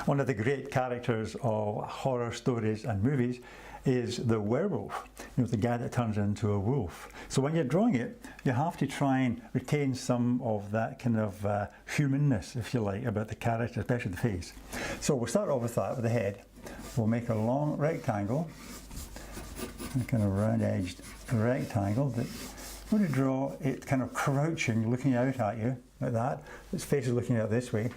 One of the great characters of horror stories and movies is the werewolf, the guy that turns into a wolf. So when you're drawing it, you have to try and retain some of that kind of humanness, if you like, about the character, especially the face. So we'll start off with that, with the head. We'll make a long rectangle, a kind of round-edged rectangle that I'm going to draw it kind of crouching, looking out at you, like that. Its face is looking out this way.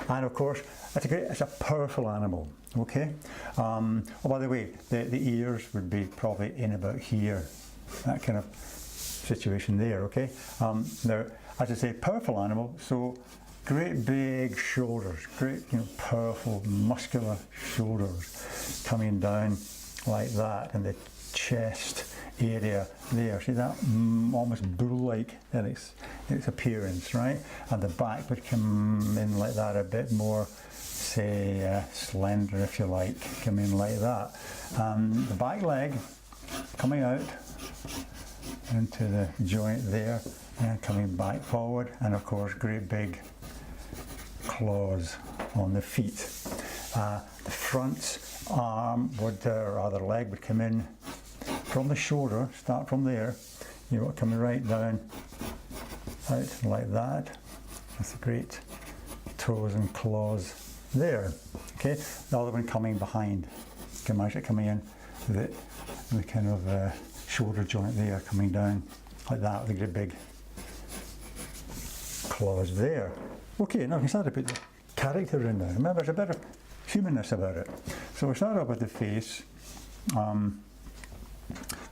And of course, it's a powerful animal, okay? Oh, by the way, the ears would be probably in about here, that kind of situation there, okay? Now, as I say, powerful animal, so great big shoulders, great, powerful, muscular shoulders coming down like that, and the chest area there. See that? Almost bull-like in its appearance, right? And the back would come in like that, a bit more, say, slender, if you like, come in like that. The back leg coming out into the joint there and coming back forward, and of course great big claws on the feet. The front arm would, or other leg would come in from the shoulder, start from there, coming right down, out like that. That's the great toes and claws there. Okay, the other one coming behind. You can imagine it coming in with the kind of shoulder joint there, coming down like that, with the great big claws there. Okay, now we can start to put the character in there. Remember, there's a bit of humanness about it. So we start off with the face.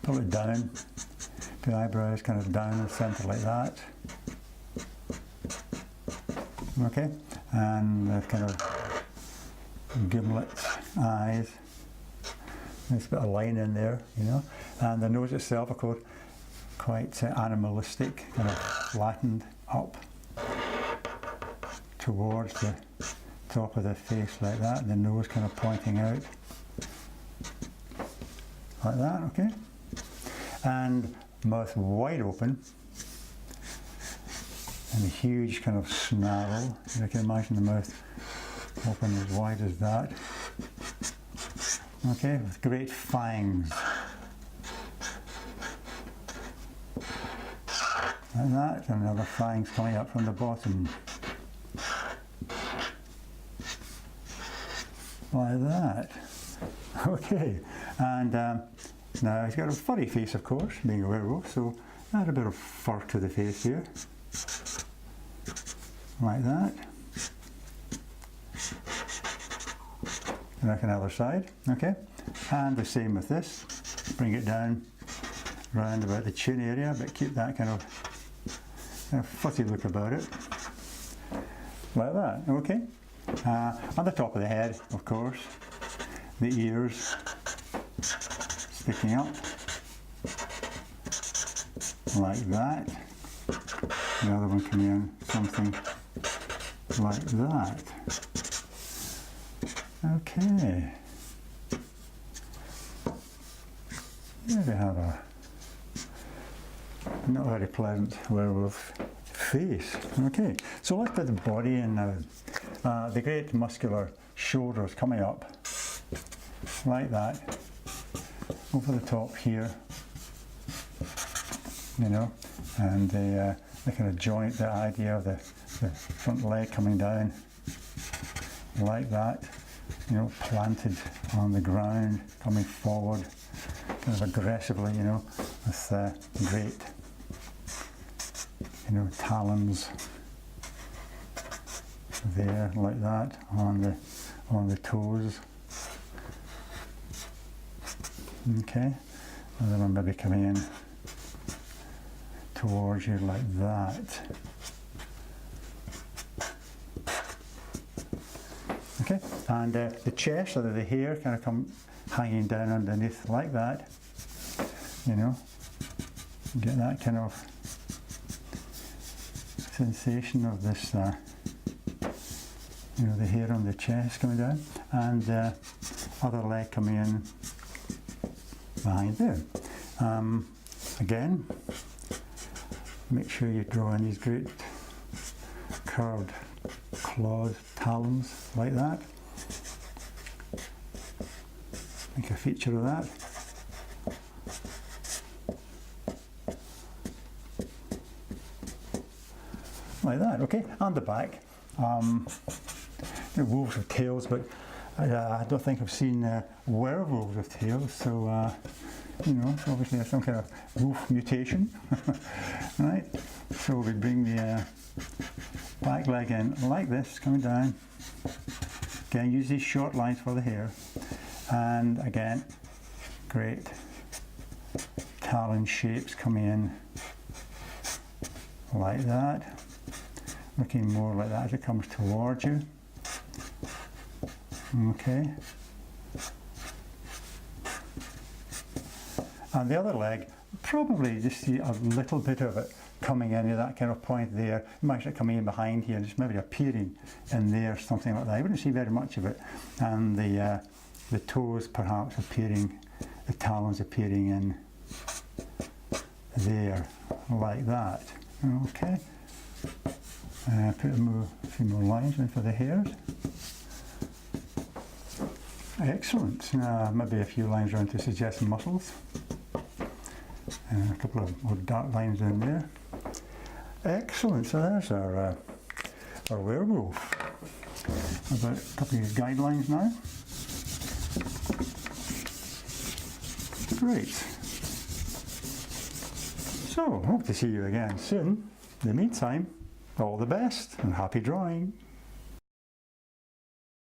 Pull it down, the eyebrows kind of down in the centre like that. Okay, and the kind of gimlet eyes. There's a bit of line in there, and the nose itself, of course, quite animalistic, kind of flattened up towards the top of the face like that, and the nose kind of pointing out like that, okay? And mouth wide open, and a huge kind of snarl. You can imagine the mouth open as wide as that. Okay, with great fangs. Like that, and other fangs coming up from the bottom. Like that. Okay, and now he's got a furry face, of course, being a werewolf, so add a bit of fur to the face here. Like that. And back on the other side, okay? And the same with this. Bring it down round about the chin area, but keep that kind of fuzzy look about it. Like that, okay? On the top of the head, of course, the ears sticking up like that. The other one coming in something like that. Okay. There we have a not very pleasant werewolf face. Okay, so let's put the body in now. The great muscular shoulders coming up like that, over the top here, and the kind of joint, the idea of the front leg coming down like that, planted on the ground, coming forward kind of aggressively, with great, talons there like that on the toes. Okay, and then I'm maybe coming in towards you like that. Okay, and the chest, or the hair, kind of come hanging down underneath like that. Get that kind of sensation of this, the hair on the chest coming down, and other leg coming in behind there. Again, make sure you draw in these great curved claws, talons like that. make a feature of that. Like that, okay, and the back. The wolves with tails, but I don't think I've seen werewolves with tails, so you know, obviously there's some kind of wolf mutation. Right, so we bring the back leg in like this, coming down. Again, use these short lines for the hair, and again, great talon shapes coming in like that, looking more like that as it comes towards you. Okay, and the other leg, probably just see a little bit of it coming in at that kind of point there. It might actually come in behind here, just maybe appearing in there, something like that. I wouldn't see very much of it. And the toes perhaps appearing, the talons appearing in there, like that. Okay. Put a few more lines in for the hairs. Excellent. Maybe a few lines around to suggest muscles. A couple of more dark lines in there. Excellent. So there's our werewolf. About a couple of guidelines now. Great. So, hope to see you again soon. In the meantime, all the best and happy drawing.